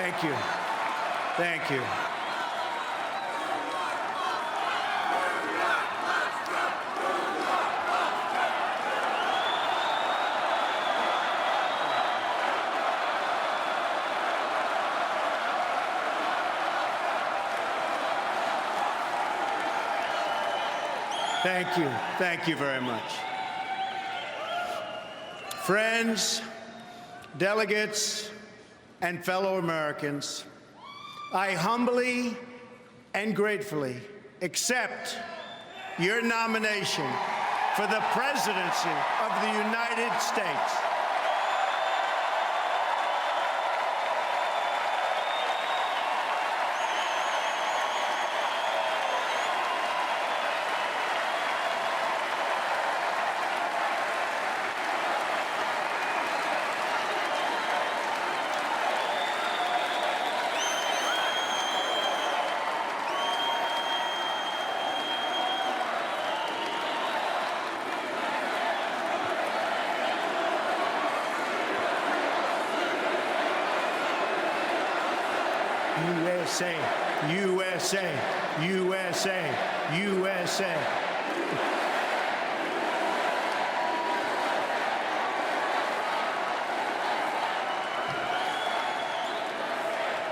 Thank you. Thank you. Thank you. Thank you very much. Friends, delegates, and fellow Americans, I humbly and gratefully accept your nomination for the presidency of the United States. USA, USA, USA, USA.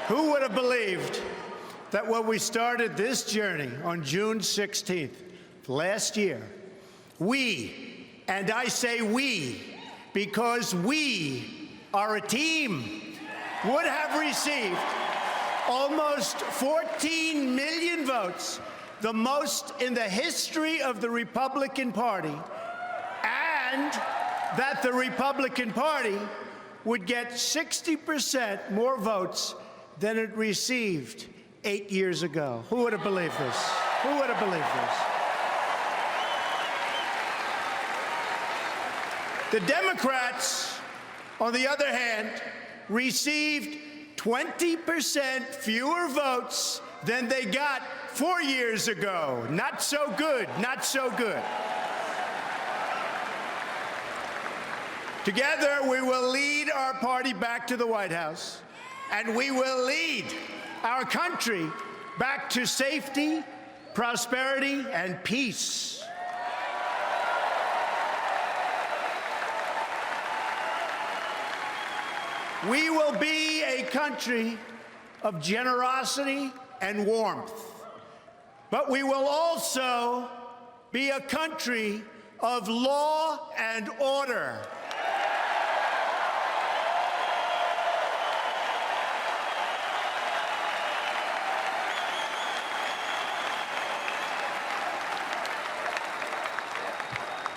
Who would have believed that when we started this journey on June 16th last year, we, and I say we, because we are a team, would have received almost 14 million votes, the most in the history of the Republican Party, and that the Republican Party would get 60% more votes than it received 8 years ago. Who would have believed this? Who would have believed this? The Democrats, on the other hand, received 20% fewer votes than they got 4 years ago. Not so good, not so good. Together, we will lead our party back to the White House, and we will lead our country back to safety, prosperity, and peace. We will be a country of generosity and warmth, but we will also be a country of law and order.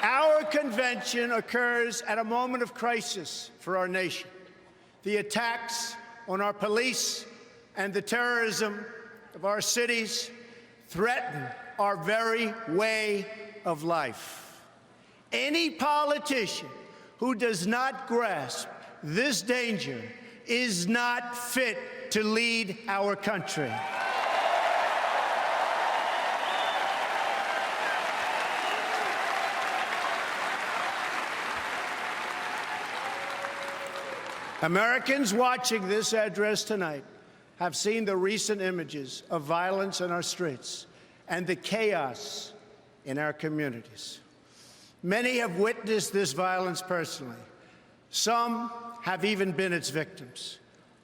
Our convention occurs at a moment of crisis for our nation. The attacks on our police and the terrorism of our cities threaten our very way of life. Any politician who does not grasp this danger is not fit to lead our country. Americans watching this address tonight have seen the recent images of violence in our streets and the chaos in our communities. Many have witnessed this violence personally. Some have even been its victims.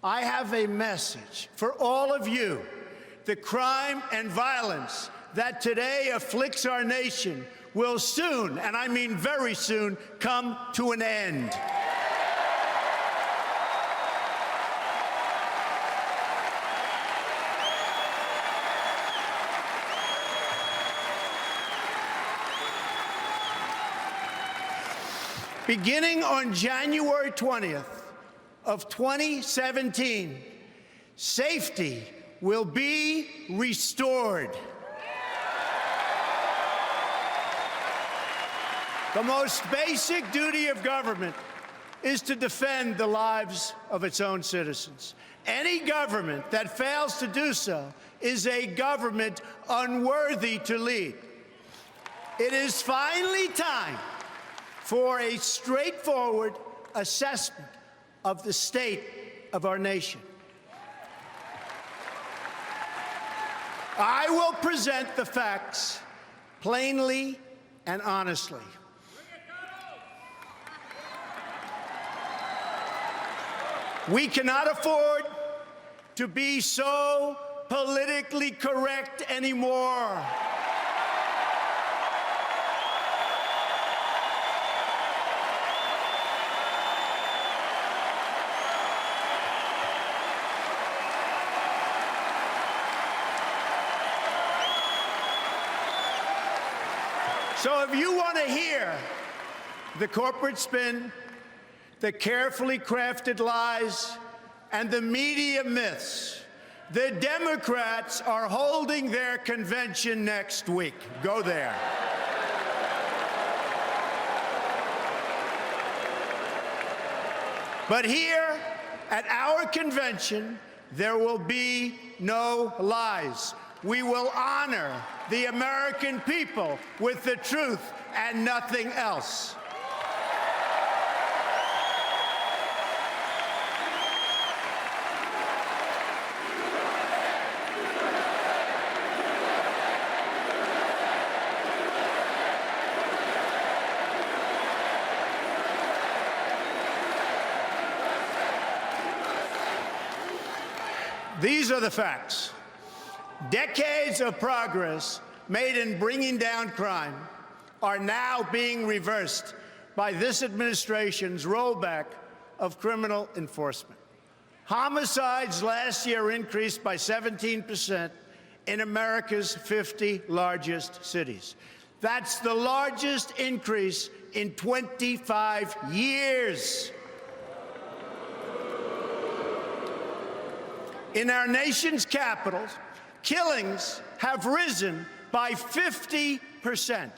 I have a message for all of you. The crime and violence that today afflicts our nation will soon, and I mean very soon, come to an end. Beginning on January 20th of 2017, safety will be restored. The most basic duty of government is to defend the lives of its own citizens. Any government that fails to do so is a government unworthy to lead. It is finally time for a straightforward assessment of the state of our nation. I will present the facts plainly and honestly. We cannot afford to be so politically correct anymore. So if you want to hear the corporate spin, the carefully crafted lies, and the media myths, the Democrats are holding their convention next week. Go there. But here at our convention, there will be no lies. We will honor the American people with the truth and nothing else. These are the facts. Decades of progress made in bringing down crime are now being reversed by this administration's rollback of criminal enforcement. Homicides last year increased by 17% in America's 50 largest cities. That's the largest increase in 25 years. In our nation's capitals, killings have risen by 50%.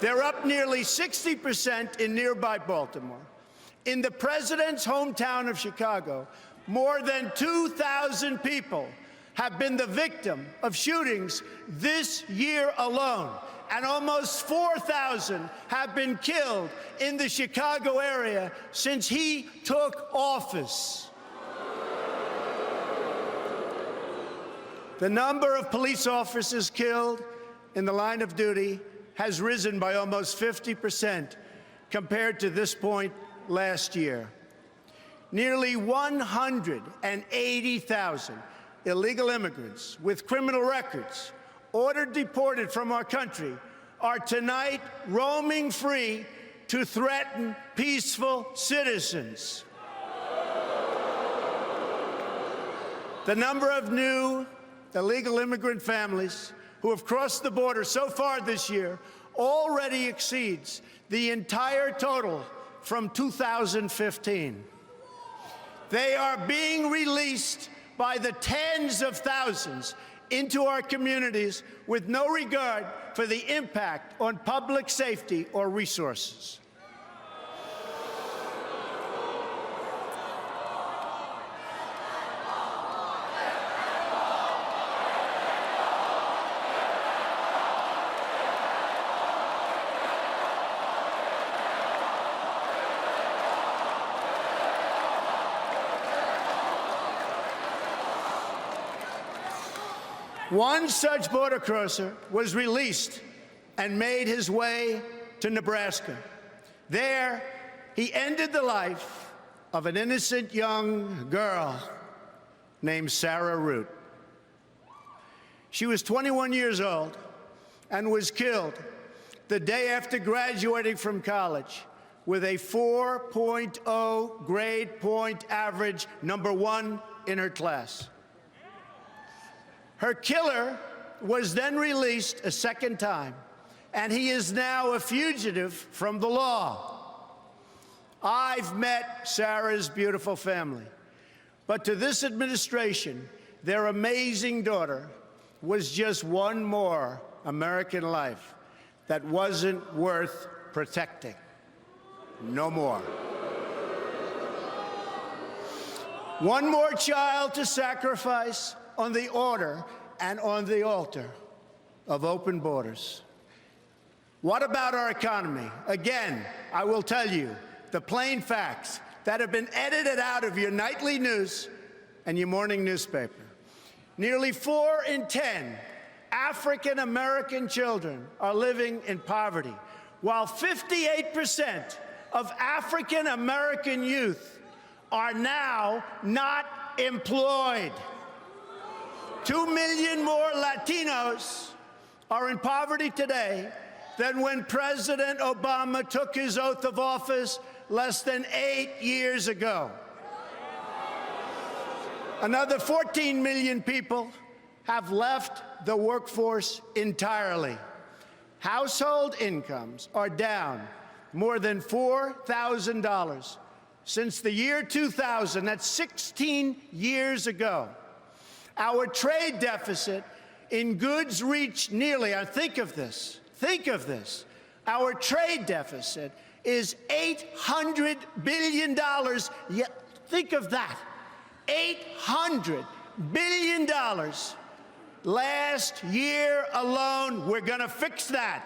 They're up nearly 60% in nearby Baltimore. In the president's hometown of Chicago, more than 2,000 people have been the victim of shootings this year alone, and almost 4,000 have been killed in the Chicago area since he took office. The number of police officers killed in the line of duty has risen by almost 50% compared to this point last year. Nearly 180,000 illegal immigrants with criminal records ordered deported from our country are tonight roaming free to threaten peaceful citizens. The number of new illegal immigrant families who have crossed the border so far this year already exceeds the entire total from 2015. They are being released by the tens of thousands into our communities with no regard for the impact on public safety or resources. One such border crosser was released and made his way to Nebraska. There, he ended the life of an innocent young girl named Sarah Root. She was 21 years old and was killed the day after graduating from college with a 4.0 grade point average, #1 in her class. Her killer was then released a second time, and he is now a fugitive from the law. I've met Sarah's beautiful family, but to this administration, their amazing daughter was just one more American life that wasn't worth protecting. No more. One more child to sacrifice on the order and on the altar of open borders. What about our economy? Again, I will tell you the plain facts that have been edited out of your nightly news and your morning newspaper. Nearly 4 in 10 African American children are living in poverty, while 58% of African American youth are now not employed. 2 million more Latinos are in poverty today than when President Obama took his oath of office less than 8 years ago. Another 14 million people have left the workforce entirely. Household incomes are down more than $4,000 since the year 2000. That's 16 years ago. Our trade deficit in goods reached nearly, think of this, our trade deficit is $800 billion. Yeah, think of that, $800 billion. Last year alone, we're going to fix that.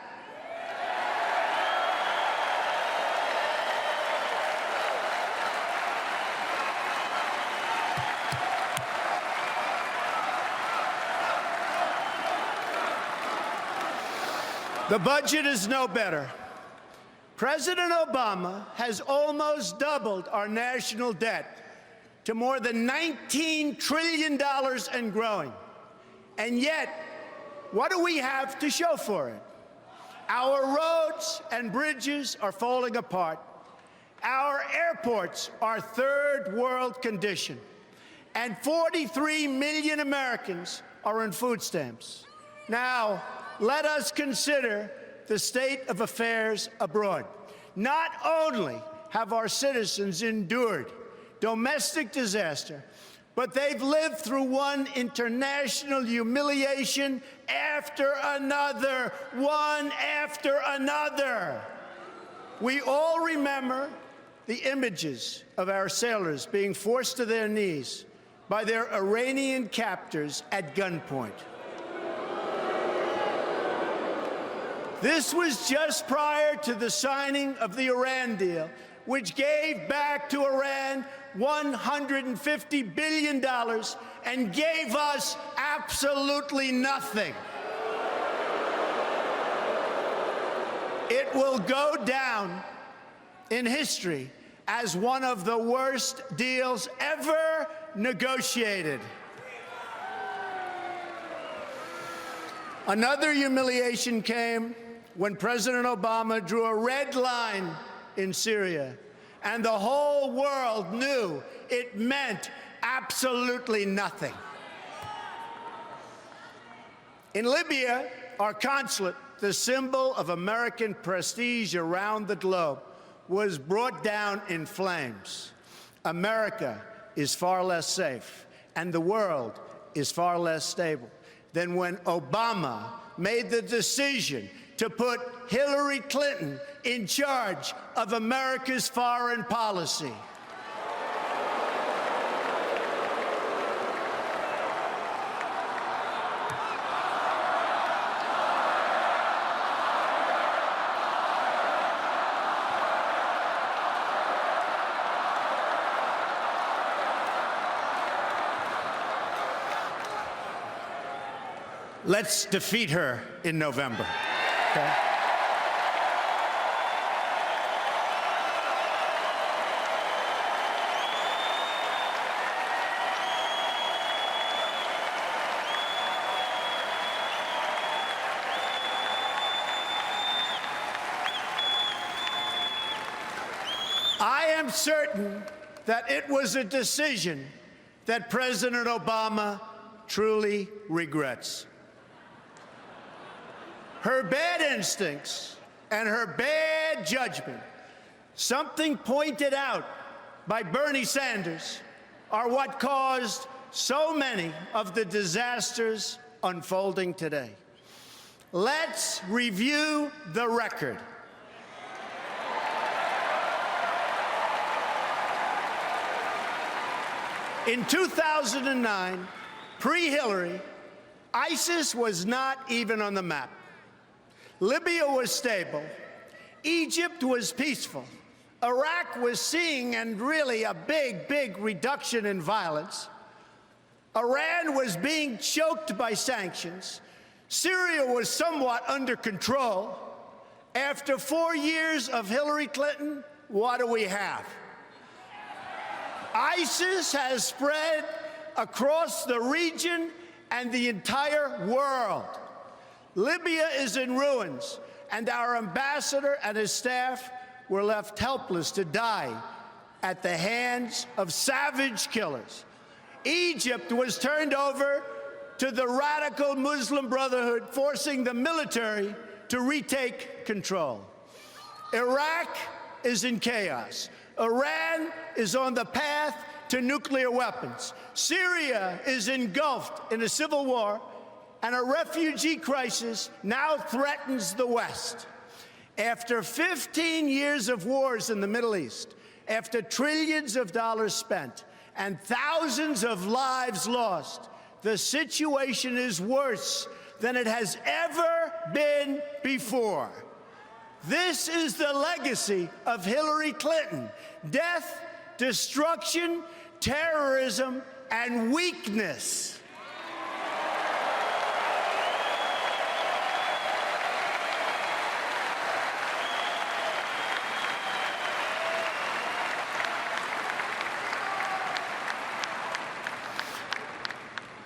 The budget is no better. President Obama has almost doubled our national debt to more than $19 trillion and growing. And yet, what do we have to show for it? Our roads and bridges are falling apart. Our airports are third world condition. And 43 million Americans are on food stamps. Now, let us consider the state of affairs abroad. Not only have our citizens endured domestic disaster, but they've lived through one international humiliation after another, one after another. We all remember the images of our sailors being forced to their knees by their Iranian captors at gunpoint. This was just prior to the signing of the Iran deal, which gave back to Iran $150 billion and gave us absolutely nothing. It will go down in history as one of the worst deals ever negotiated. Another humiliation came when President Obama drew a red line in Syria, and the whole world knew it meant absolutely nothing. In Libya, our consulate, the symbol of American prestige around the globe, was brought down in flames. America is far less safe, and the world is far less stable than when Obama made the decision to put Hillary Clinton in charge of America's foreign policy. Let's defeat her in November. Okay. I am certain that it was a decision that President Obama truly regrets. Her bad instincts and her bad judgment, something pointed out by Bernie Sanders, are what caused so many of the disasters unfolding today. Let's review the record. In 2009, pre-Hillary, ISIS was not even on the map. Libya was stable. Egypt was peaceful. Iraq was seeing, and really a big reduction in violence. Iran was being choked by sanctions. Syria was somewhat under control. After 4 years of Hillary Clinton, what do we have? ISIS has spread across the region and the entire world. Libya is in ruins, and our ambassador and his staff were left helpless to die at the hands of savage killers. Egypt was turned over to the radical Muslim Brotherhood, forcing the military to retake control. Iraq is in chaos. Iran is on the path to nuclear weapons. Syria is engulfed in a civil war, and a refugee crisis now threatens the West. After 15 years of wars in the Middle East, after trillions of dollars spent and thousands of lives lost, the situation is worse than it has ever been before. This is the legacy of Hillary Clinton: death, destruction, terrorism, and weakness.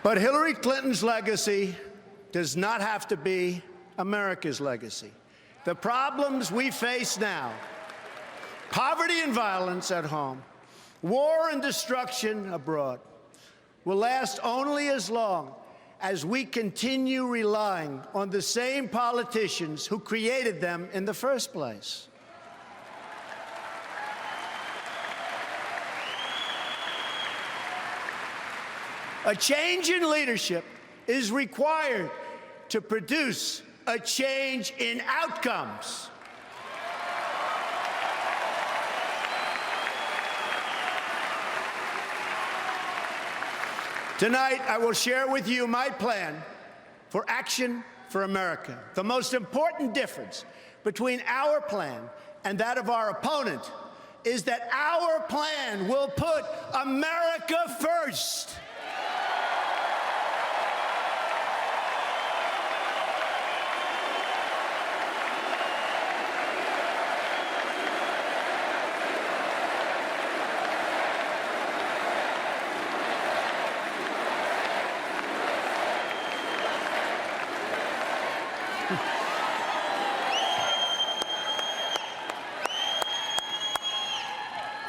But Hillary Clinton's legacy does not have to be America's legacy. The problems we face now, poverty and violence at home, war and destruction abroad, will last only as long as we continue relying on the same politicians who created them in the first place. A change in leadership is required to produce a change in outcomes. Tonight, I will share with you my plan for Action for America. The most important difference between our plan and that of our opponent is that our plan will put America first.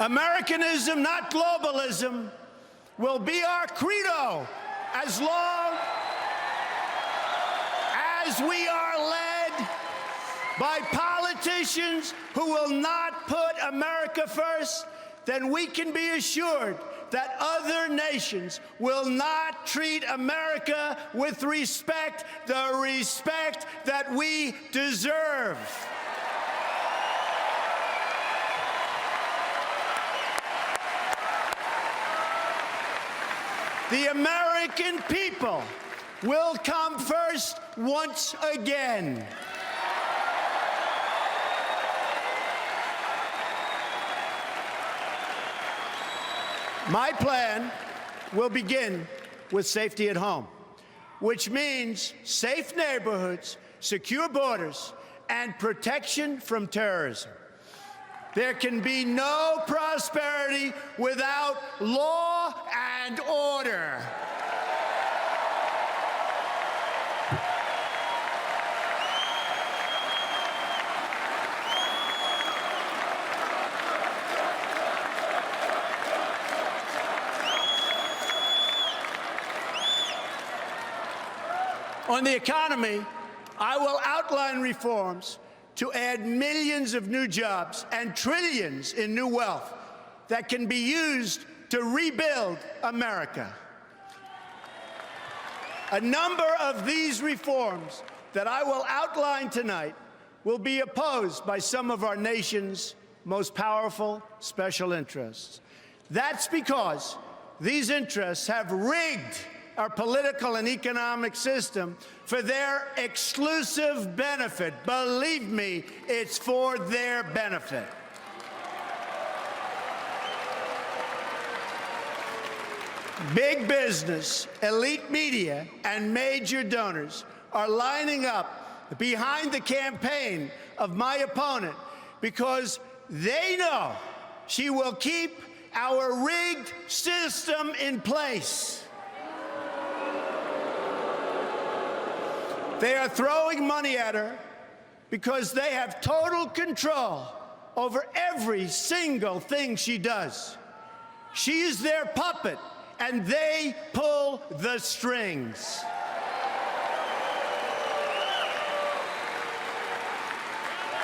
Americanism, not globalism, will be our credo as long as we are led by politicians who will not put America first. Then we can be assured that other nations will not treat America with respect, the respect that we deserve. The American people will come first once again. My plan will begin with safety at home, which means safe neighborhoods, secure borders, and protection from terrorism. There can be no prosperity without law and order. On the economy, I will outline reforms to add millions of new jobs and trillions in new wealth that can be used to rebuild America. A number of these reforms that I will outline tonight will be opposed by some of our nation's most powerful special interests. That's because these interests have rigged our political and economic system for their exclusive benefit. Believe me, it's for their benefit. Big business, elite media, and major donors are lining up behind the campaign of my opponent because they know she will keep our rigged system in place. They are throwing money at her because they have total control over every single thing she does. She is their puppet, and they pull the strings.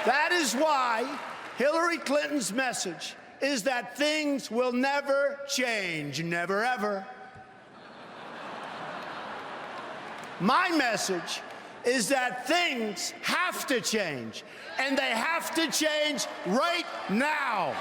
That is why Hillary Clinton's message is that things will never change, never ever. My message is that things have to change, and they have to change right now.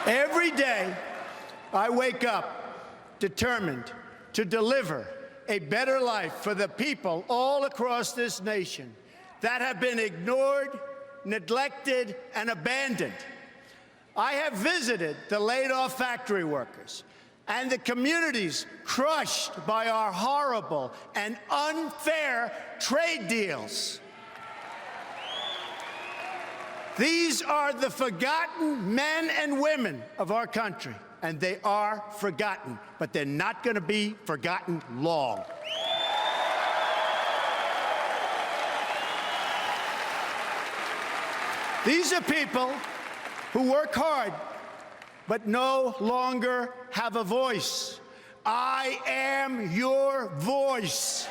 Every day, I wake up determined to deliver a better life for the people all across this nation that have been ignored, neglected, and abandoned. I have visited the laid-off factory workers and the communities crushed by our horrible and unfair trade deals. These are the forgotten men and women of our country, and they are forgotten, but they're not going to be forgotten long. These are people who work hard, but no longer have a voice. I am your voice.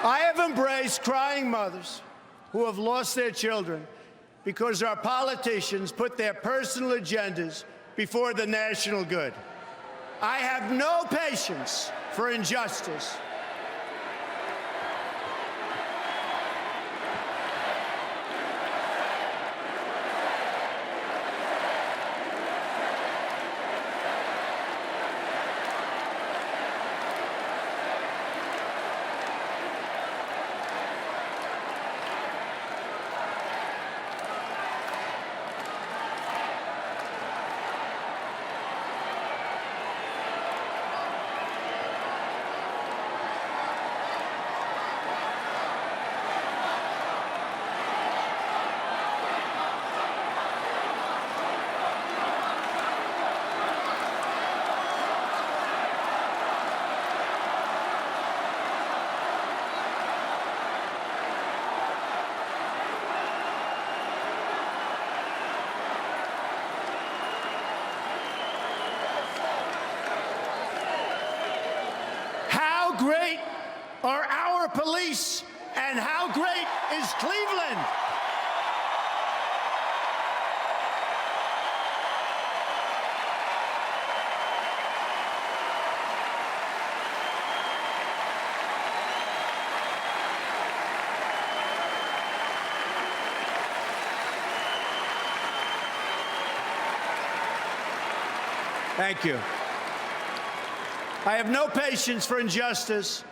I have embraced crying mothers who have lost their children because our politicians put their personal agendas before the national good. I have no patience for injustice. How great are our police, and how great is Cleveland? Thank you. I have no patience for injustice,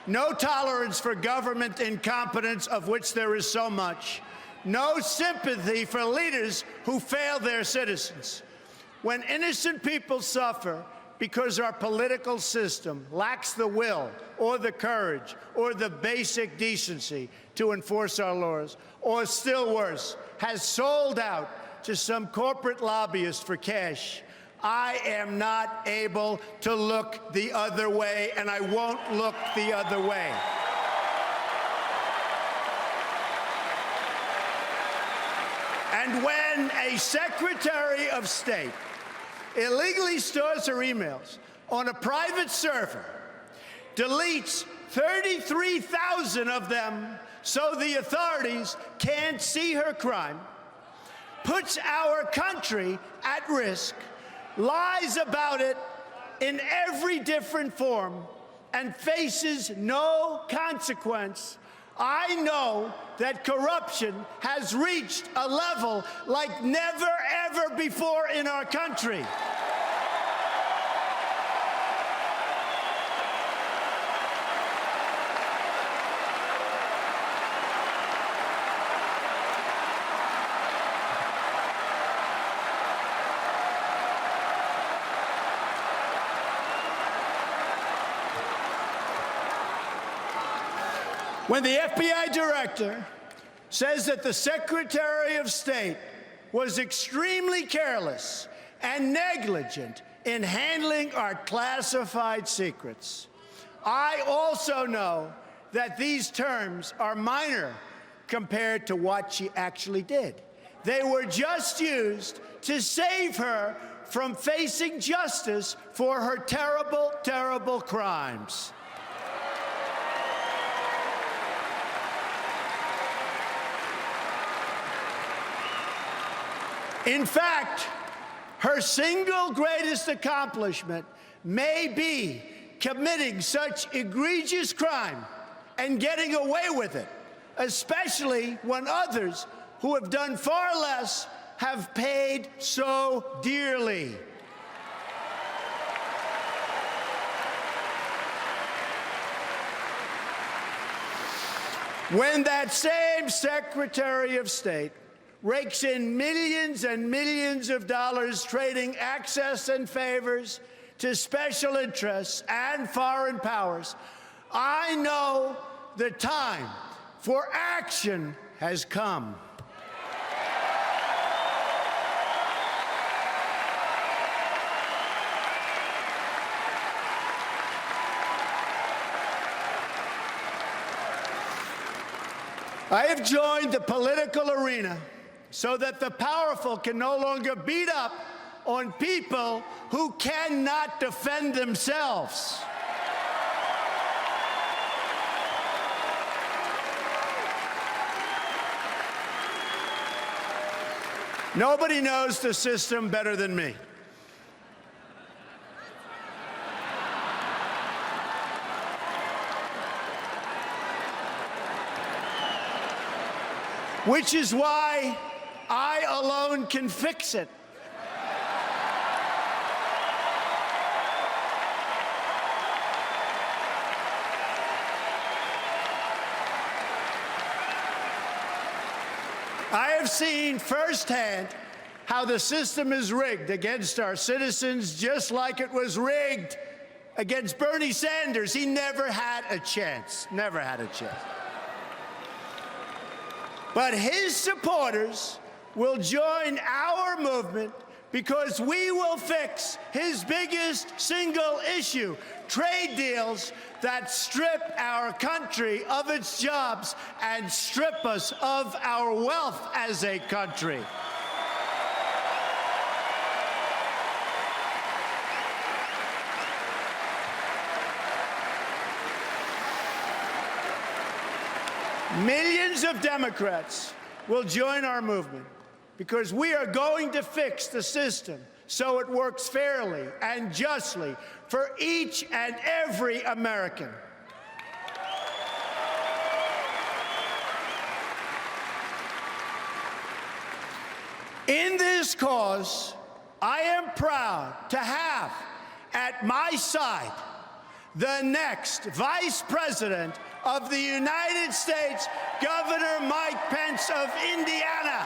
no tolerance for government incompetence, of which there is so much, no sympathy for leaders who fail their citizens. When innocent people suffer because our political system lacks the will or the courage or the basic decency to enforce our laws, or still worse, has sold out to some corporate lobbyist for cash, I am not able to look the other way, and I won't look the other way. And when a Secretary of State illegally stores her emails on a private server, deletes 33,000 of them so the authorities can't see her crime, puts our country at risk, lies about it in every different form, and faces no consequence, I know that corruption has reached a level like never, ever before in our country. When the FBI director says that the Secretary of State was extremely careless and negligent in handling our classified secrets, I also know that these terms are minor compared to what she actually did. They were just used to save her from facing justice for her terrible, terrible crimes. In fact, her single greatest accomplishment may be committing such egregious crime and getting away with it, especially when others who have done far less have paid so dearly. When that same Secretary of State rakes in millions and millions of dollars trading access and favors to special interests and foreign powers, I know the time for action has come. I have joined the political arena so that the powerful can no longer beat up on people who cannot defend themselves. Nobody knows the system better than me. Which is why I alone can fix it. I have seen firsthand how the system is rigged against our citizens, just like it was rigged against Bernie Sanders. He never had a chance, never had a chance. But his supporters will join our movement because we will fix his biggest single issue, trade deals that strip our country of its jobs and strip us of our wealth as a country. Millions of Democrats will join our movement because we are going to fix the system so it works fairly and justly for each and every American. In this cause, I am proud to have at my side the next Vice President of the United States, Governor Mike Pence of Indiana.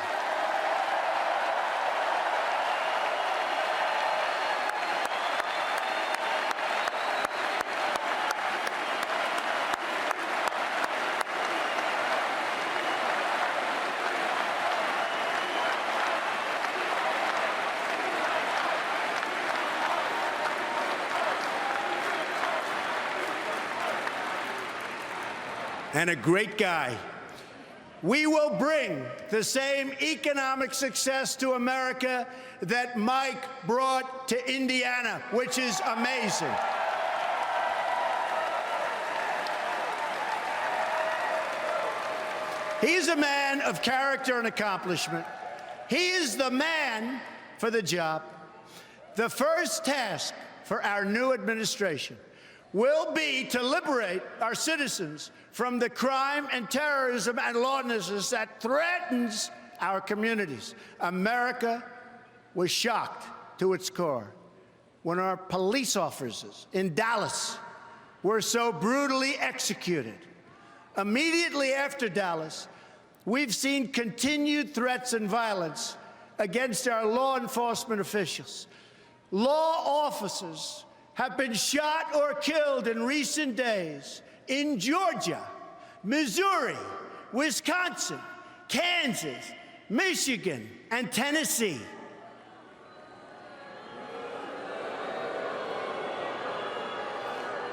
And a great guy. We will bring the same economic success to America that Mike brought to Indiana, which is amazing. He's a man of character and accomplishment. He is the man for the job. The first task for our new administration will be to liberate our citizens from the crime and terrorism and lawlessness that threatens our communities. America was shocked to its core when our police officers in Dallas were so brutally executed. Immediately after Dallas, we've seen continued threats and violence against our law enforcement officials. Law officers have been shot or killed in recent days in Georgia, Missouri, Wisconsin, Kansas, Michigan, and Tennessee.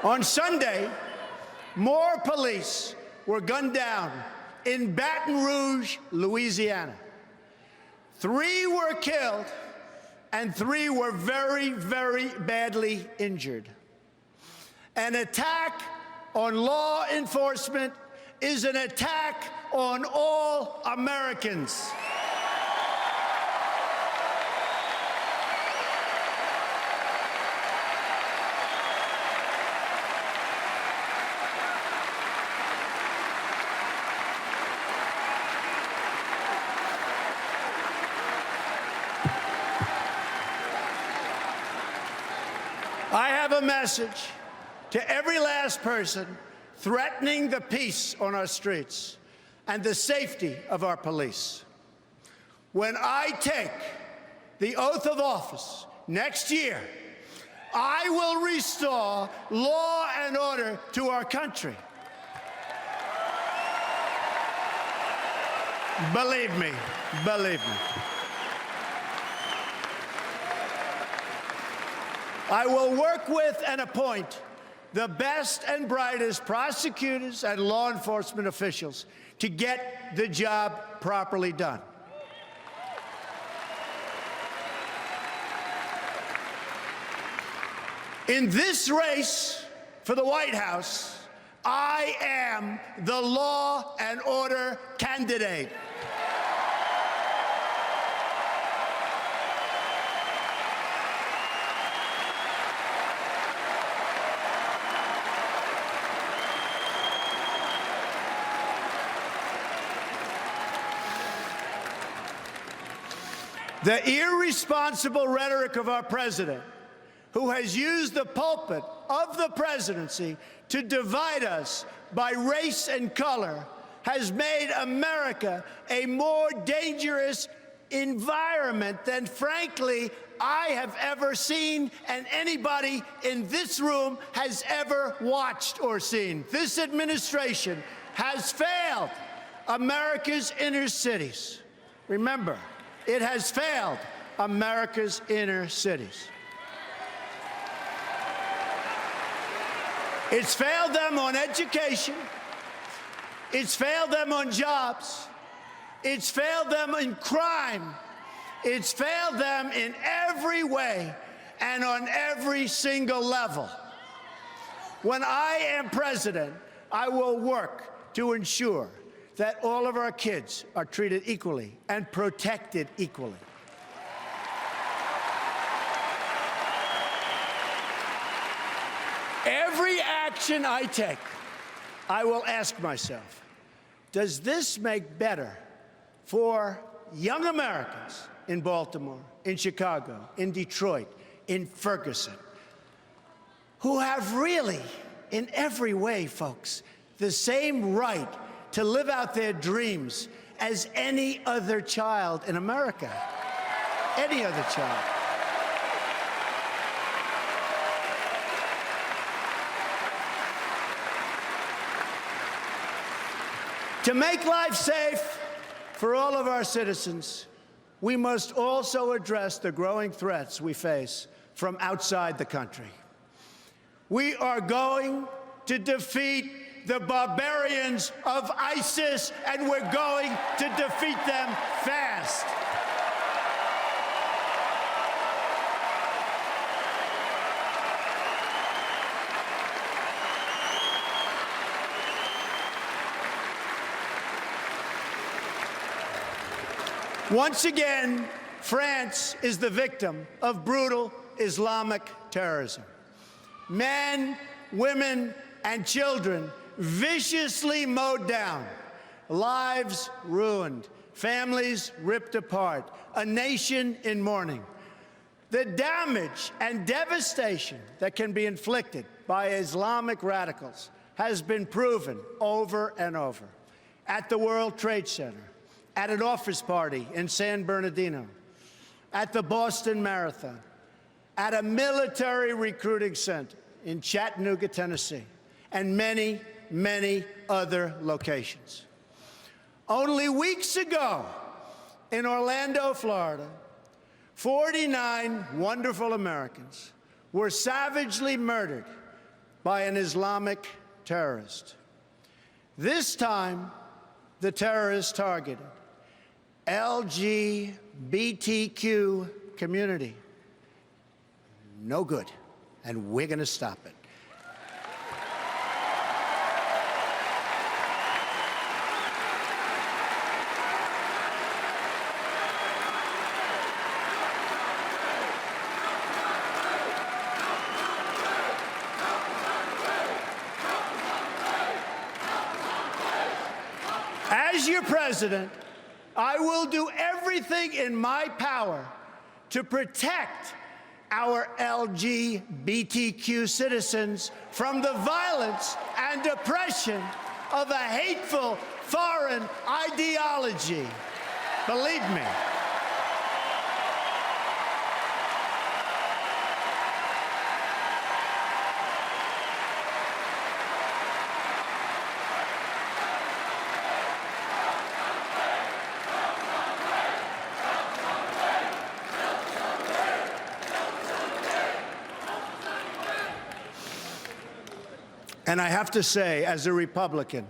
On Sunday, more police were gunned down in Baton Rouge, Louisiana. 3 were killed and 3 were very, very badly injured. An attack on law enforcement is an attack on all Americans. I have a message to every last person threatening the peace on our streets and the safety of our police. When I take the oath of office next year, I will restore law and order to our country. Believe me, believe me. I will work with and appoint the best and brightest prosecutors and law enforcement officials to get the job properly done. In this race for the White House, I am the law and order candidate. The irresponsible rhetoric of our president, who has used the pulpit of the presidency to divide us by race and color, has made America a more dangerous environment than, frankly, I have ever seen and anybody in this room has ever watched or seen. This administration has failed America's inner cities. Remember, it has failed America's inner cities. It's failed them on education. It's failed them on jobs. It's failed them in crime. It's failed them in every way and on every single level. When I am president, I will work to ensure that all of our kids are treated equally and protected equally. Every action I take, I will ask myself, does this make better for young Americans in Baltimore, in Chicago, in Detroit, in Ferguson, who have really, in every way, folks, the same right to live out their dreams as any other child in America? Any other child. To make life safe for all of our citizens, we must also address the growing threats we face from outside the country. We are going to defeat the barbarians of ISIS, and we're going to defeat them fast. Once again, France is the victim of brutal Islamic terrorism. Men, women, and children viciously mowed down, lives ruined, families ripped apart, a nation in mourning. The damage and devastation that can be inflicted by Islamic radicals has been proven over and over. At the World Trade Center, at an office party in San Bernardino, at the Boston Marathon, at a military recruiting center in Chattanooga, Tennessee, and many, many other locations. Only weeks ago, in Orlando, Florida, 49 wonderful Americans were savagely murdered by an Islamic terrorist. This time, the terrorist targeted LGBTQ community. No good, and we're going to stop it. As your president, I will do everything in my power to protect our LGBTQ citizens from the violence and oppression of a hateful foreign ideology. Believe me. And I have to say, as a Republican,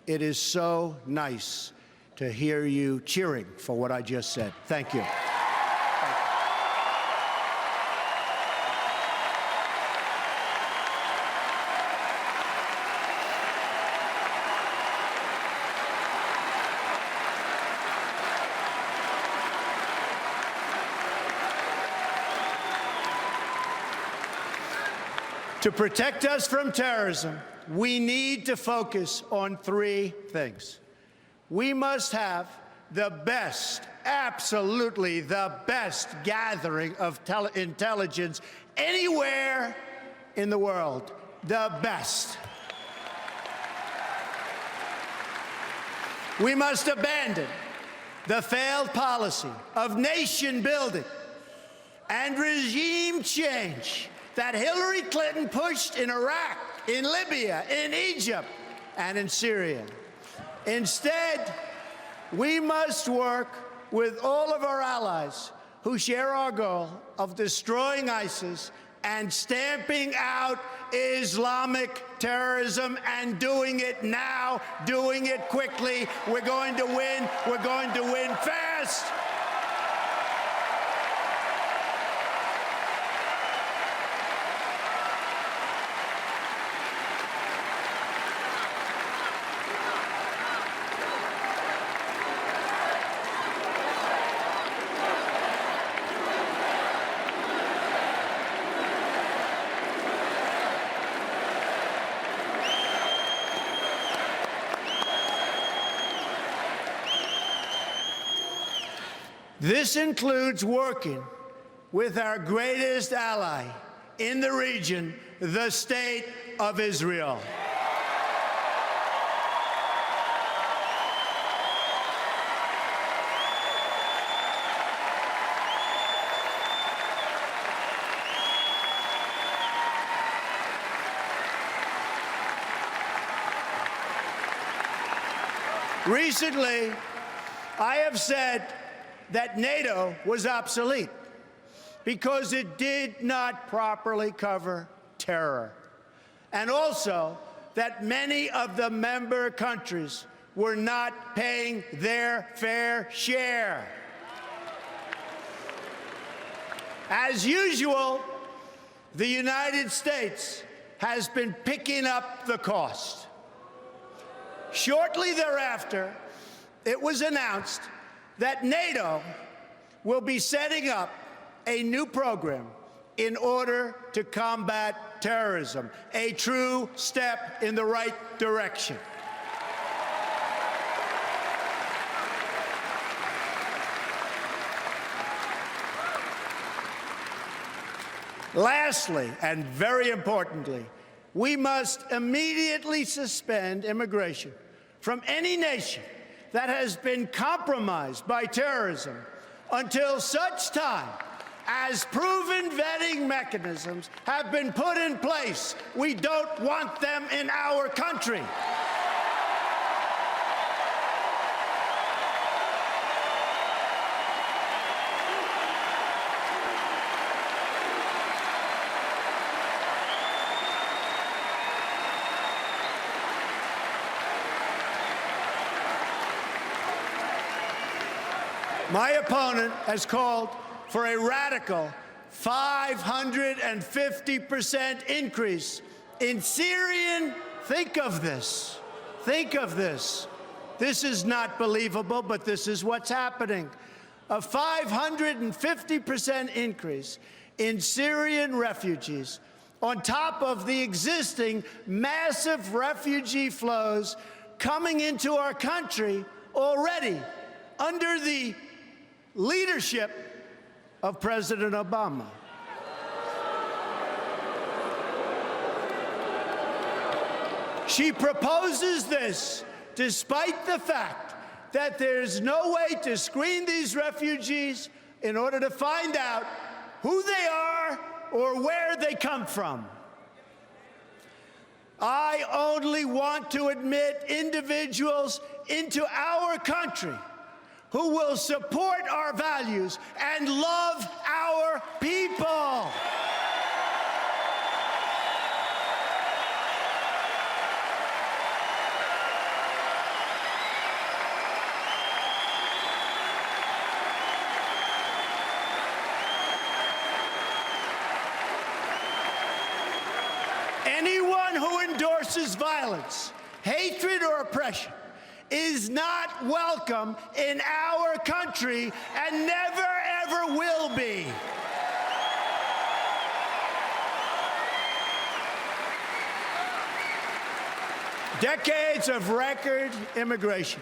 it is so nice to hear you cheering for what I just said. Thank you. To protect us from terrorism, we need to focus on three things. We must have the best, absolutely the best gathering of intelligence anywhere in the world. The best. We must abandon the failed policy of nation building and regime change that Hillary Clinton pushed in Iraq, in Libya, in Egypt, and in Syria. Instead, we must work with all of our allies who share our goal of destroying ISIS and stamping out Islamic terrorism, and doing it now, doing it quickly. We're going to win. We're going to win fast. This includes working with our greatest ally in the region, the State of Israel. Recently, I have said that NATO was obsolete because it did not properly cover terror, and also that many of the member countries were not paying their fair share. As usual, the United States has been picking up the cost. Shortly thereafter, it was announced that NATO will be setting up a new program in order to combat terrorism, a true step in the right direction. Lastly, and very importantly, we must immediately suspend immigration from any nation that has been compromised by terrorism until such time as proven vetting mechanisms have been put in place. We don't want them in our country. My opponent has called for a radical 550% increase in Syrian, think of this, this is not believable, but this is what's happening, a 550% increase in Syrian refugees on top of the existing massive refugee flows coming into our country already under the leadership of President Obama. She proposes this despite the fact that there's no way to screen these refugees in order to find out who they are or where they come from. I only want to admit individuals into our country who will support our values and love our people. Anyone who endorses violence, hatred, or oppression is not welcome in our country and never, ever will be. Decades of record immigration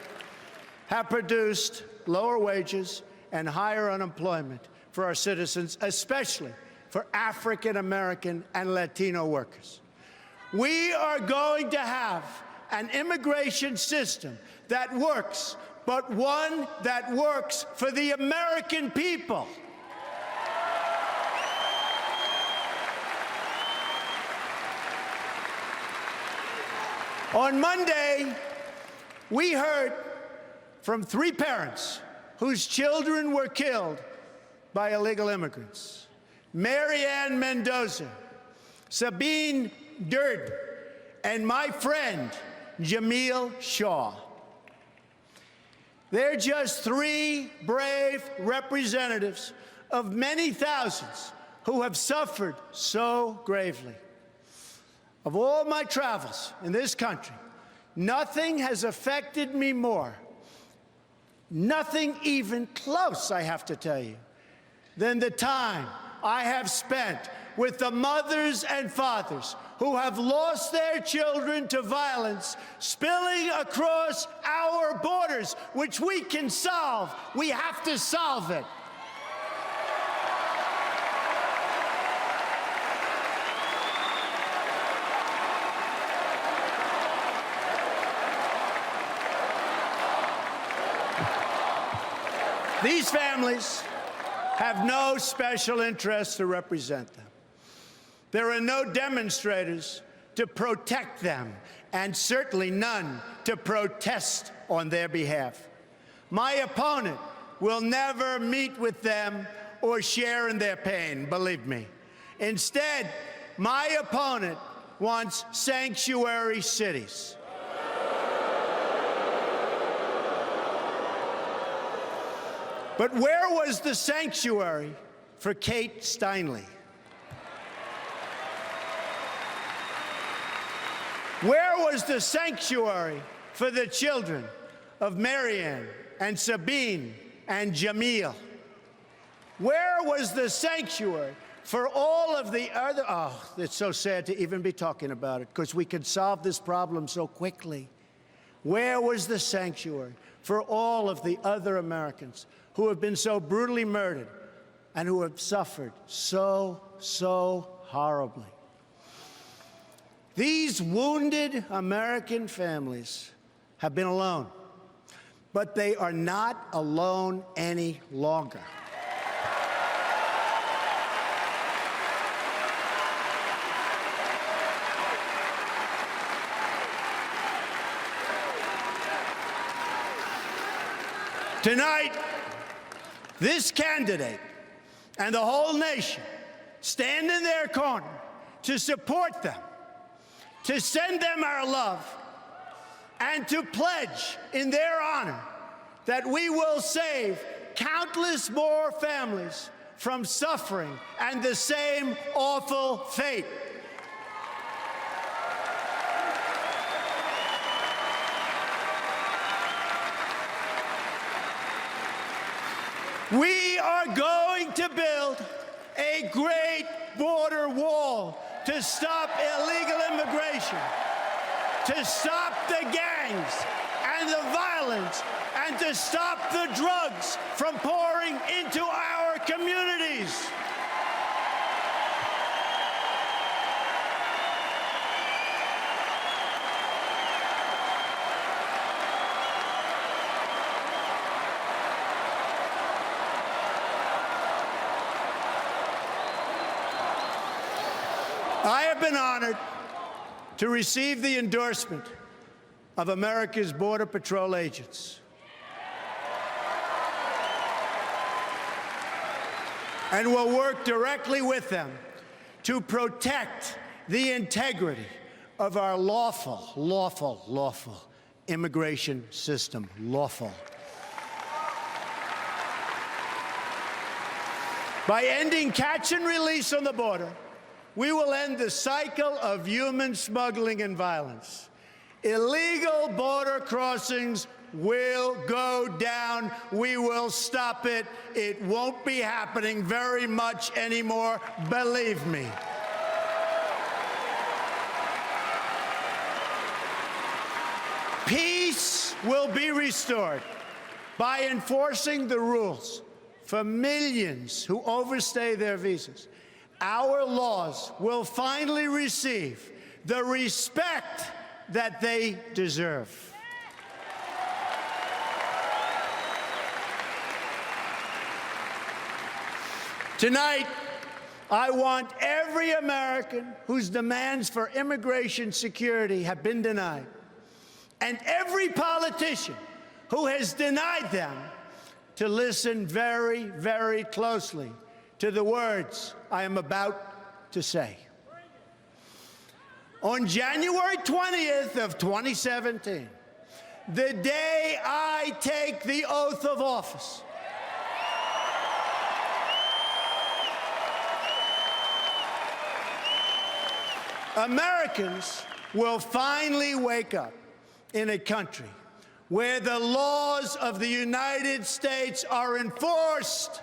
have produced lower wages and higher unemployment for our citizens, especially for African American and Latino workers. We are going to have an immigration system that works, but one that works for the American people. On Monday, we heard from 3 parents whose children were killed by illegal immigrants: Marianne Mendoza, Sabine Durden, and my friend, Jamil Shaw. They're just 3 brave representatives of many thousands who have suffered so gravely. Of all my travels in this country, nothing has affected me more, nothing even close, I have to tell you, than the time I have spent with the mothers and fathers who have lost their children to violence spilling across our borders, which we can solve. We have to solve it. These families have no special interests to represent them. There are no demonstrators to protect them, and certainly none to protest on their behalf. My opponent will never meet with them or share in their pain, believe me. Instead, my opponent wants sanctuary cities. But where was the sanctuary for Kate Steinle? Where was the sanctuary for the children of Marianne and Sabine and Jamil? Where was the sanctuary for all of the other? Oh, it's so sad to even be talking about it, because we could solve this problem so quickly. Where was the sanctuary for all of the other Americans who have been so brutally murdered and who have suffered so horribly? These wounded American families have been alone, but they are not alone any longer. Tonight, this candidate and the whole nation stand in their corner to support them, to send them our love, and to pledge in their honor that we will save countless more families from suffering and the same awful fate. We are going to build a great border wall to stop illegal immigration, to stop the gangs and the violence, and to stop the drugs from pouring into our communities. I have been honored to receive the endorsement of America's Border Patrol agents, and will work directly with them to protect the integrity of our lawful immigration system. Lawful. By ending catch and release on the border, we will end the cycle of human smuggling and violence. Illegal border crossings will go down. We will stop it. It won't be happening very much anymore, believe me. Peace will be restored by enforcing the rules for millions who overstay their visas. Our laws will finally receive the respect that they deserve. Tonight, I want every American whose demands for immigration security have been denied, and every politician who has denied them, to listen very, very closely to the words I am about to say. On January 20th of 2017, the day I take the oath of office, Americans will finally wake up in a country where the laws of the United States are enforced.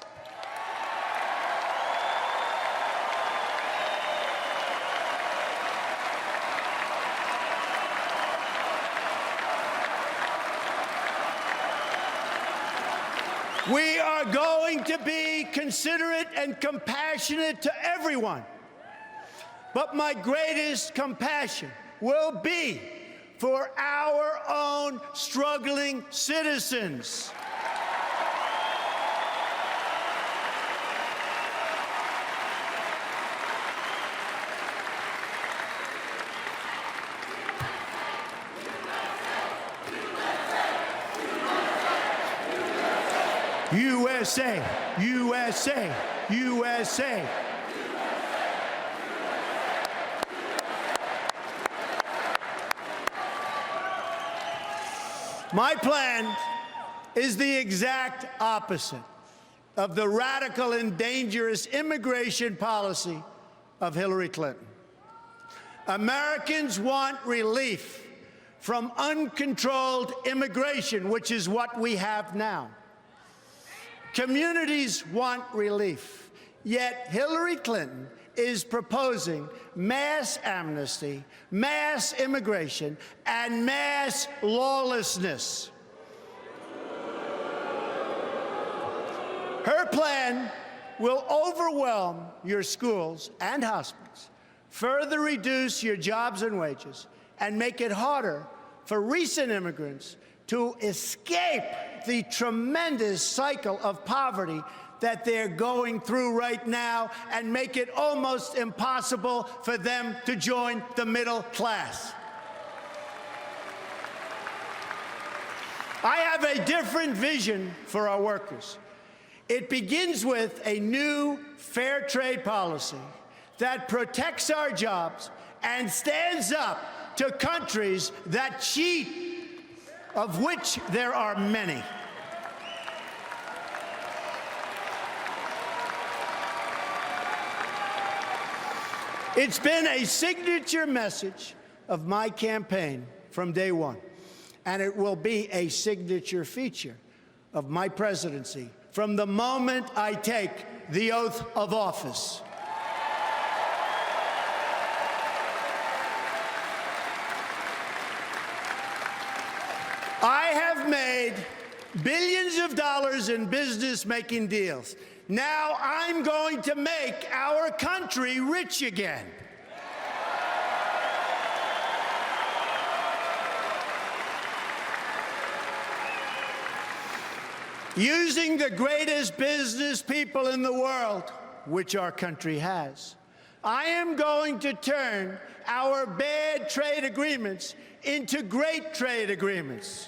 We are going to be considerate and compassionate to everyone. But my greatest compassion will be for our own struggling citizens. USA, USA, USA. My plan is the exact opposite of the radical and dangerous immigration policy of Hillary Clinton. Americans want relief from uncontrolled immigration, which is what we have now. Communities want relief, yet Hillary Clinton is proposing mass amnesty, mass immigration, and mass lawlessness. Her plan will overwhelm your schools and hospitals, further reduce your jobs and wages, and make it harder for recent immigrants to escape the tremendous cycle of poverty that they're going through right now, and make it almost impossible for them to join the middle class. I have a different vision for our workers. It begins with a new fair trade policy that protects our jobs and stands up to countries that cheat, of which there are many. It's been a signature message of my campaign from day one, and it will be a signature feature of my presidency from the moment I take the oath of office. I have made billions of dollars in business-making deals. Now I'm going to make our country rich again. Using the greatest business people in the world, which our country has, I am going to turn our bad trade agreements into great trade agreements.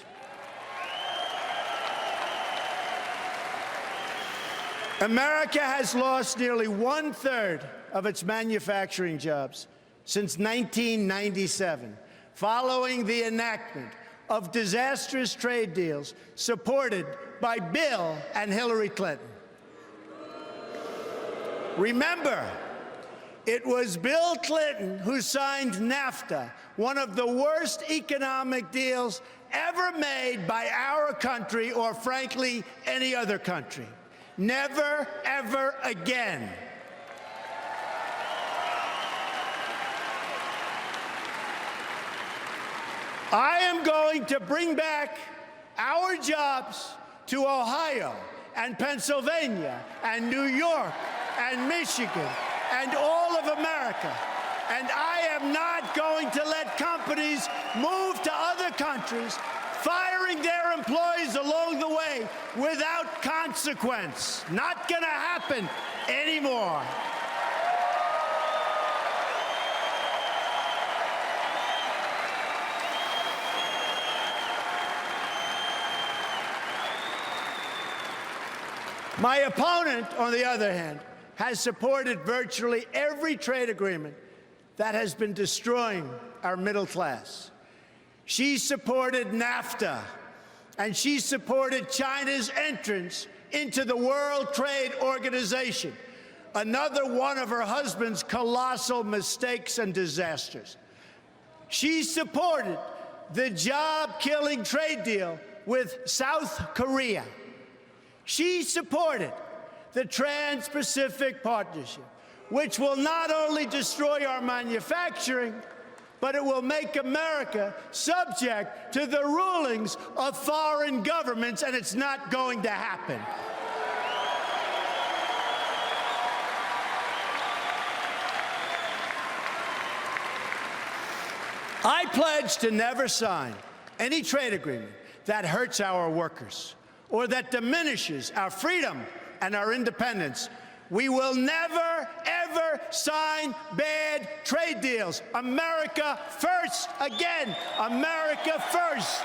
America has lost nearly 1/3 of its manufacturing jobs since 1997, following the enactment of disastrous trade deals supported by Bill and Hillary Clinton. Remember, it was Bill Clinton who signed NAFTA, one of the worst economic deals ever made by our country, or frankly, any other country. Never, ever again. I am going to bring back our jobs to Ohio and Pennsylvania and New York and Michigan and all of America. And I am not going to let companies move to other countries, firing their employees along the way without consequence. Not going to happen anymore. My opponent, on the other hand, has supported virtually every trade agreement that has been destroying our middle class. She supported NAFTA, and she supported China's entrance into the World Trade Organization, another one of her husband's colossal mistakes and disasters. She supported the job-killing trade deal with South Korea. She supported the Trans-Pacific Partnership, which will not only destroy our manufacturing, but it will make America subject to the rulings of foreign governments, and it's not going to happen. I pledge to never sign any trade agreement that hurts our workers or that diminishes our freedom and our independence. We will never, ever sign bad trade deals. America first. Again, America first.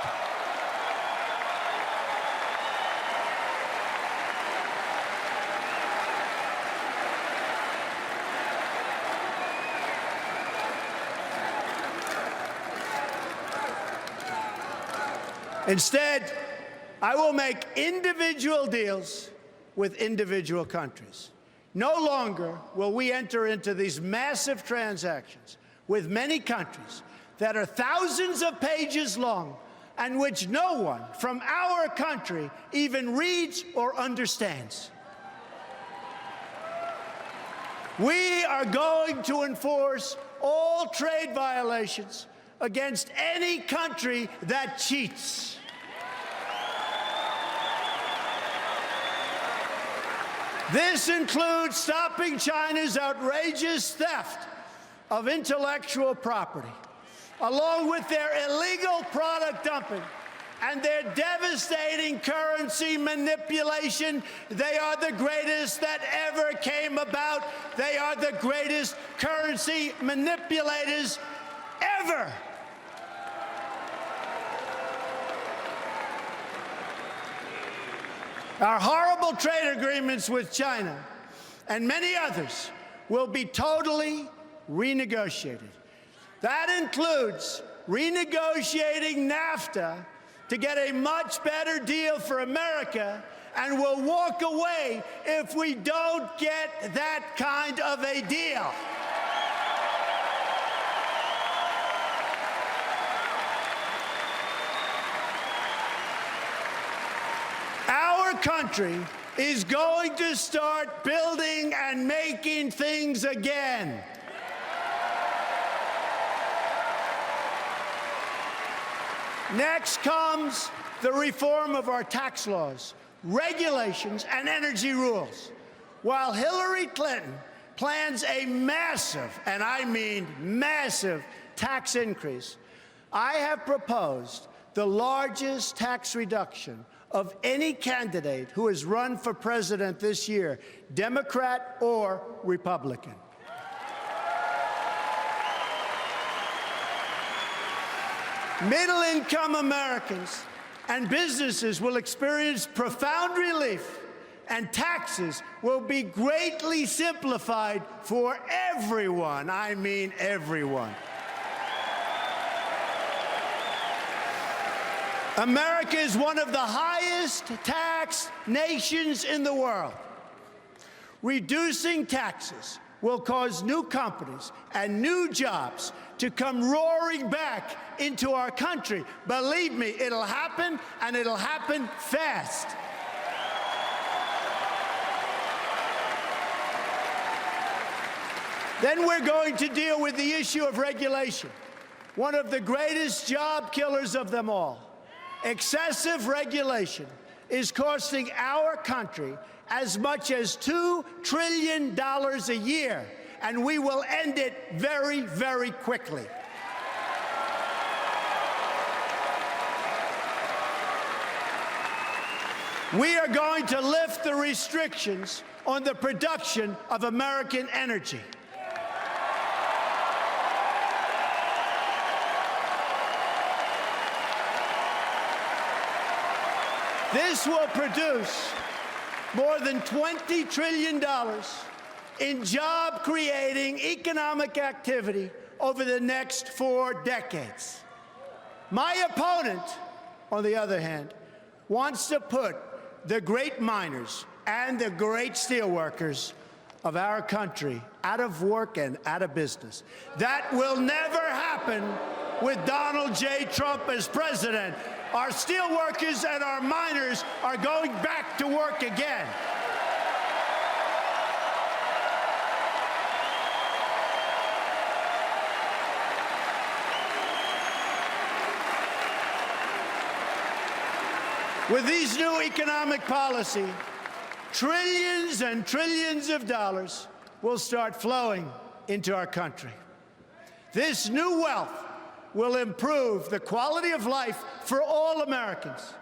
Instead, I will make individual deals with individual countries. No longer will we enter into these massive transactions with many countries that are thousands of pages long, and which no one from our country even reads or understands. We are going to enforce all trade violations against any country that cheats. This includes stopping China's outrageous theft of intellectual property, along with their illegal product dumping and their devastating currency manipulation. They are the greatest that ever came about. They are the greatest currency manipulators ever. Our horrible trade agreements with China and many others will be totally renegotiated. That includes renegotiating NAFTA to get a much better deal for America, and we'll walk away if we don't get that kind of a deal. Our country is going to start building and making things again. Next comes the reform of our tax laws, regulations, and energy rules. While Hillary Clinton plans a massive, and I mean massive, tax increase, I have proposed the largest tax reduction of any candidate who has run for president this year, Democrat or Republican. Middle-income Americans and businesses will experience profound relief, and taxes will be greatly simplified for everyone. I mean everyone. America is one of the highest taxed nations in the world. Reducing taxes will cause new companies and new jobs to come roaring back into our country. Believe me, it'll happen, and it'll happen fast. Then we're going to deal with the issue of regulation, one of the greatest job killers of them all. Excessive regulation is costing our country as much as $2 trillion a year, and we will end it very, very quickly. We are going to lift the restrictions on the production of American energy. This will produce more than $20 trillion in job-creating economic activity over the next 4 decades. My opponent, on the other hand, wants to put the great miners and the great steelworkers of our country out of work and out of business. That will never happen with Donald J. Trump as president. Our steelworkers and our miners are going back to work again. With these new economic policy, trillions and trillions of dollars will start flowing into our country. This new wealth will improve the quality of life for all Americans.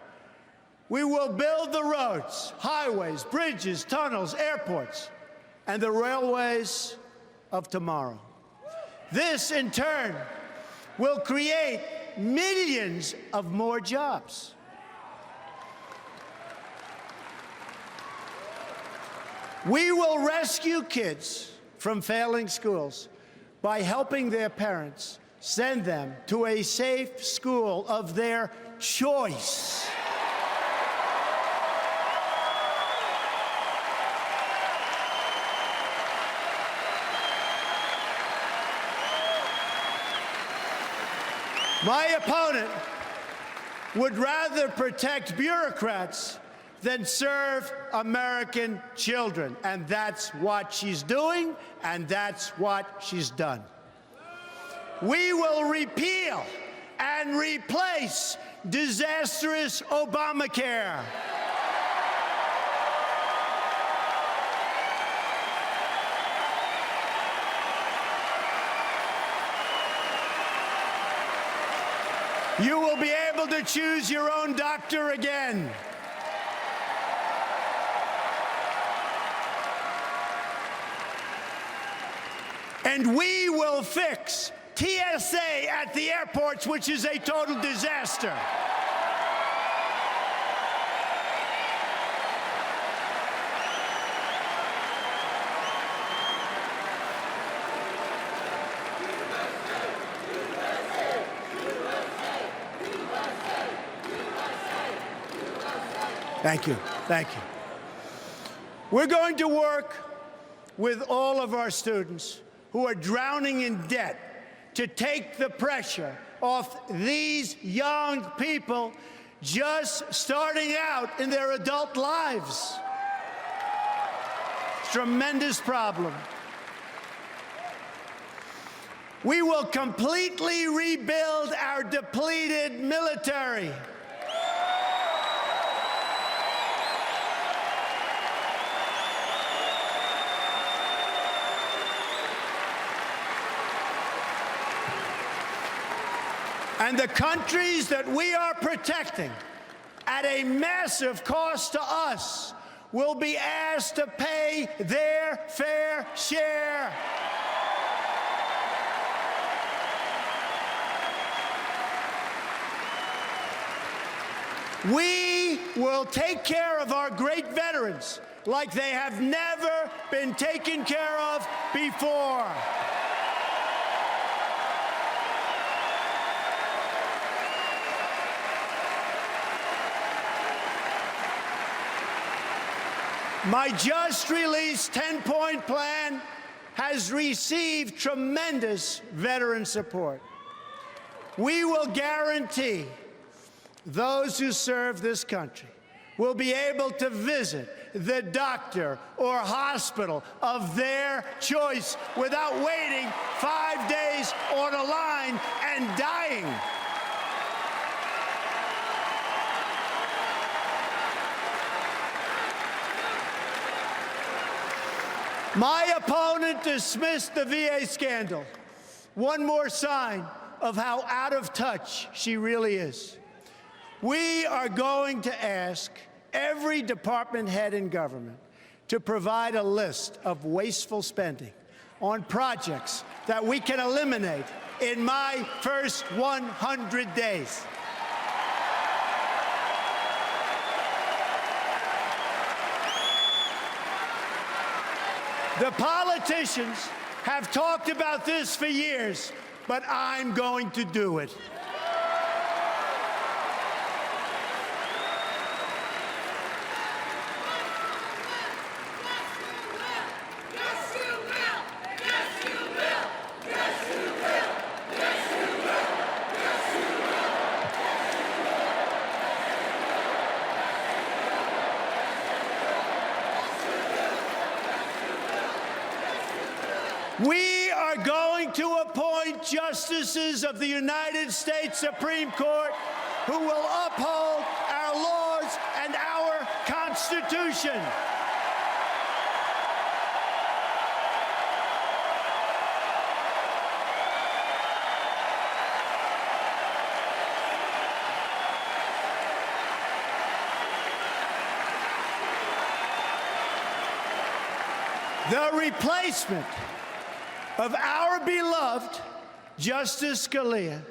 We will build the roads, highways, bridges, tunnels, airports, and the railways of tomorrow. This, in turn, will create millions of more jobs. We will rescue kids from failing schools by helping their parents send them to a safe school of their choice. My opponent would rather protect bureaucrats than serve American children. And that's what she's doing, and that's what she's done. We will repeal and replace disastrous Obamacare. You will be able to choose your own doctor again. And we will fix TSA at the airports, which is a total disaster. Thank you. Thank you. We're going to work with all of our students who are drowning in debt to take the pressure off these young people just starting out in their adult lives. It's a tremendous problem. We will completely rebuild our depleted military. And the countries that we are protecting at a massive cost to us will be asked to pay their fair share. We will take care of our great veterans like they have never been taken care of before. My just-released 10-point plan has received tremendous veteran support. We will guarantee those who serve this country will be able to visit the doctor or hospital of their choice without waiting 5 days on a line and dying. My opponent dismissed the VA scandal. One more sign of how out of touch she really is. We are going to ask every department head in government to provide a list of wasteful spending on projects that we can eliminate in my first 100 days. The politicians have talked about this for years, but I'm going to do it. We are going to appoint justices of the United States Supreme Court who will uphold our laws and our Constitution. The replacement of our beloved Justice Scalia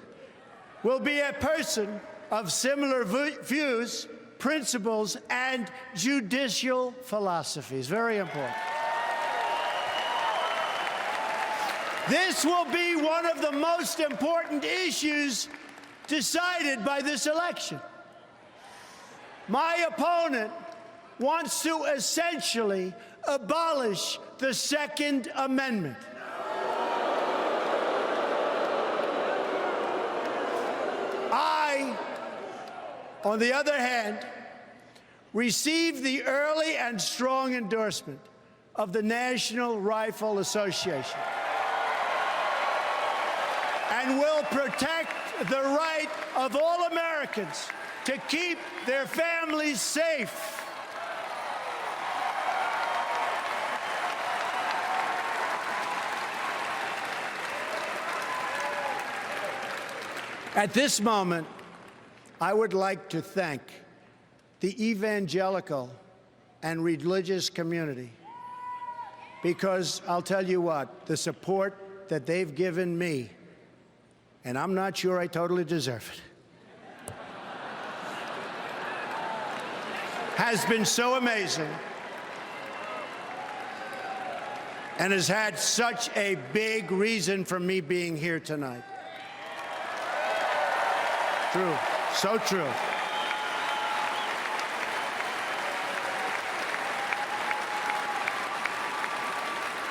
will be a person of similar views, principles, and judicial philosophies. Very important. This will be one of the most important issues decided by this election. My opponent wants to essentially abolish the Second Amendment. on the other hand, received the early and strong endorsement of the National Rifle Association and will protect the right of all Americans to keep their families safe. At this moment, I would like to thank the evangelical and religious community, because I'll tell you what, the support that they've given me, and I'm not sure I totally deserve it, has been so amazing and has had such a big reason for me being here tonight. True, so true.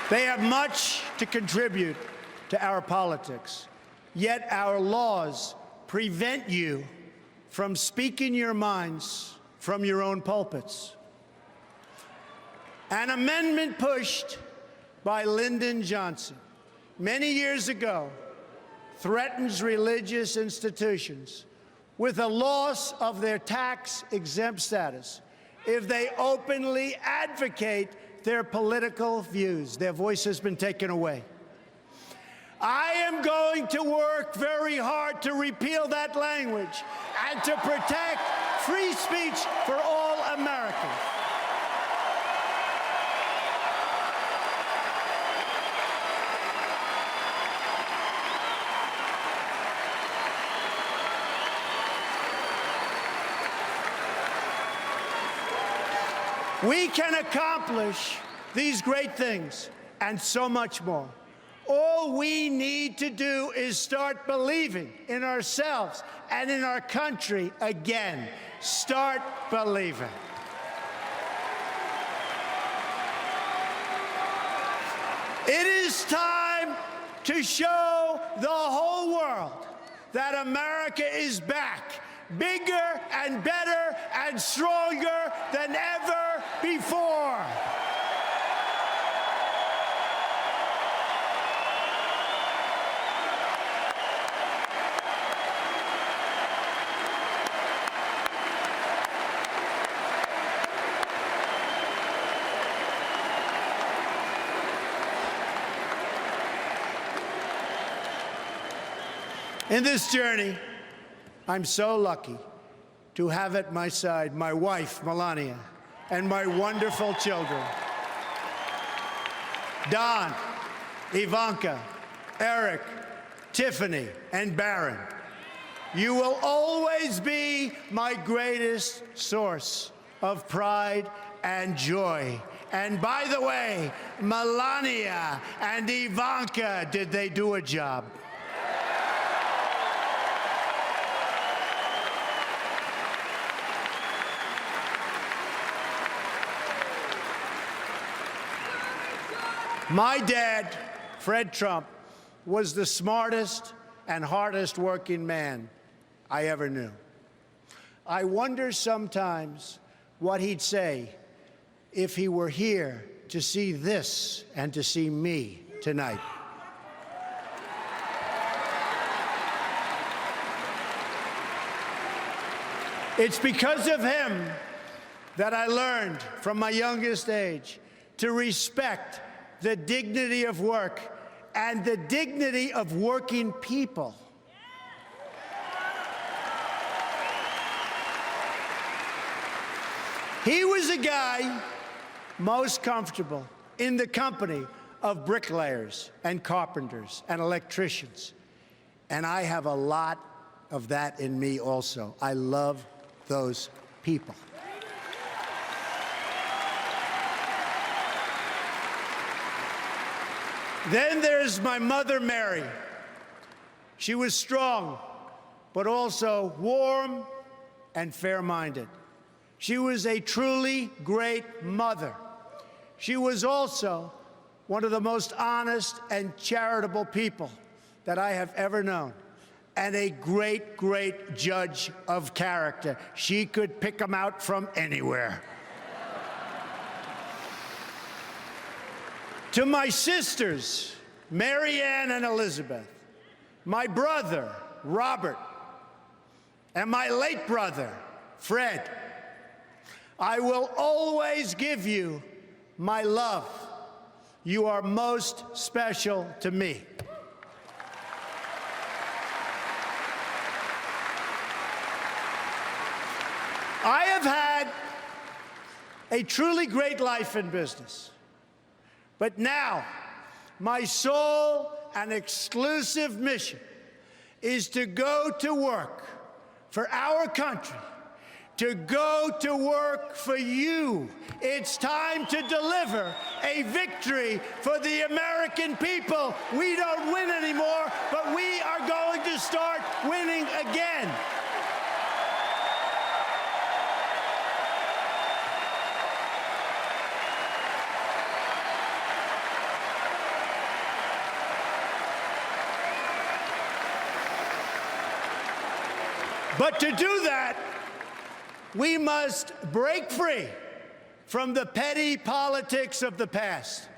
They have much to contribute to our politics, yet our laws prevent you from speaking your minds from your own pulpits. An amendment pushed by Lyndon Johnson many years ago threatens religious institutions with a loss of their tax-exempt status if they openly advocate their political views. Their voice has been taken away. I am going to work very hard to repeal that language and to protect free speech for all Americans. We can accomplish these great things and so much more. All we need to do is start believing in ourselves and in our country again. Start believing. It is time to show the whole world that America is back, bigger and better and stronger than ever before. In this journey, I'm so lucky to have at my side my wife, Melania, and my wonderful children, Don, Ivanka, Eric, Tiffany, and Barron. You will always be my greatest source of pride and joy. And by the way, Melania and Ivanka, did they do a job? My dad, Fred Trump, was the smartest and hardest working man I ever knew. I wonder sometimes what he'd say if he were here to see this and to see me tonight. It's because of him that I learned from my youngest age to respect the dignity of work and the dignity of working people. He was a guy most comfortable in the company of bricklayers and carpenters and electricians. And I have a lot of that in me also. I love those people. Then there's my mother, Mary. She was strong, but also warm and fair-minded. She was a truly great mother. She was also one of the most honest and charitable people that I have ever known. and a great, great judge of character. She could pick them out from anywhere. To my sisters, Mary Ann and Elizabeth, my brother, Robert, and my late brother, Fred, I will always give you my love. You are most special to me. I have had a truly great life in business, but now my sole and exclusive mission is to go to work for our country, to go to work for you. It's time to deliver a victory for the American people. We don't win anymore, but we are going to start winning again. But to do that, we must break free from the petty politics of the past.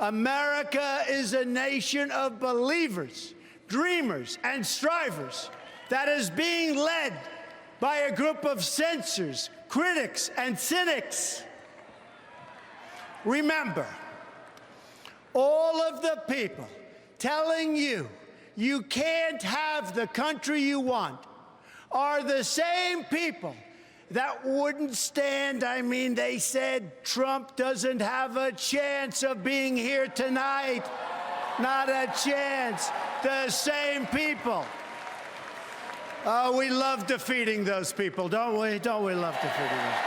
America is a nation of believers, dreamers, and strivers that is being led by a group of censors, critics, and cynics. Remember, all of the people telling you you can't have the country you want are the same people that wouldn't stand. I mean, they said Trump doesn't have a chance of being here tonight. Not a chance. The same people. Oh, we love defeating those people, don't we? Don't we love defeating those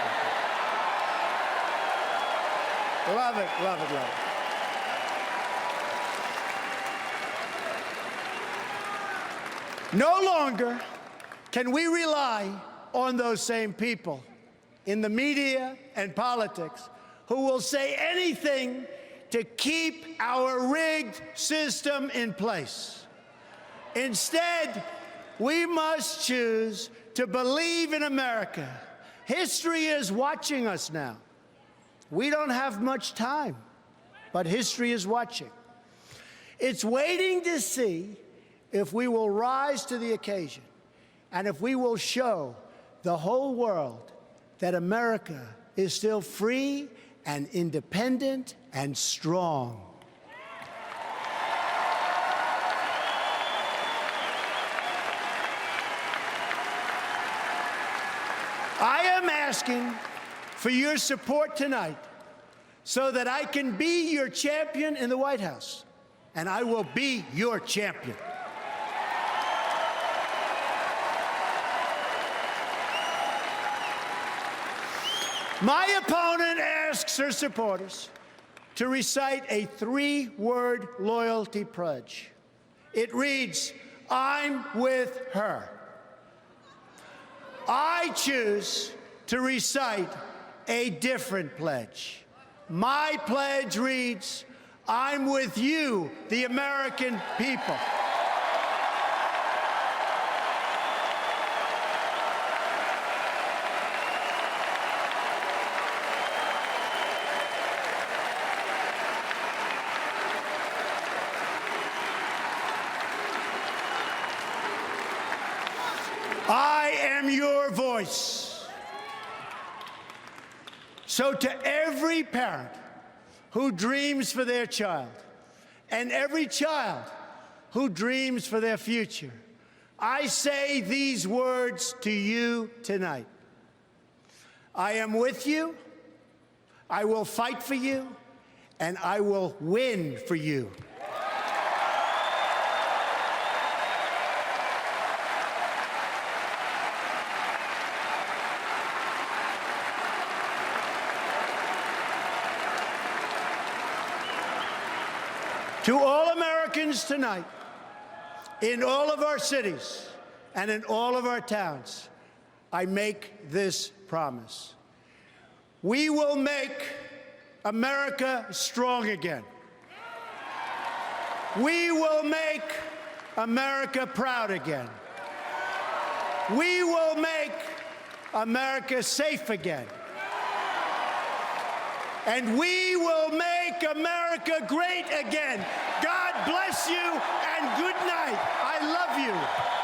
people? Love it, love it, love it. No longer can we rely on those same people in the media and politics who will say anything to keep our rigged system in place. Instead, we must choose to believe in America. History is watching us now. We don't have much time, but history is watching. It's waiting to see if we will rise to the occasion and if we will show the whole world that America is still free and independent and strong. I am asking for your support tonight so that I can be your champion in the White House, and I will be your champion. My opponent asks her supporters to recite a 3-word loyalty pledge. It reads, "I'm with her." I choose to recite a different pledge. My pledge reads, "I'm with you, the American people." I am your voice. So to every parent who dreams for their child and every child who dreams for their future, I say these words to you tonight. I am with you, I will fight for you, and I will win for you. To all Americans tonight, in all of our cities and in all of our towns, I make this promise. We will make America strong again. We will make America proud again. We will make America safe again. And we will make America great again. God bless you and good night. I love you.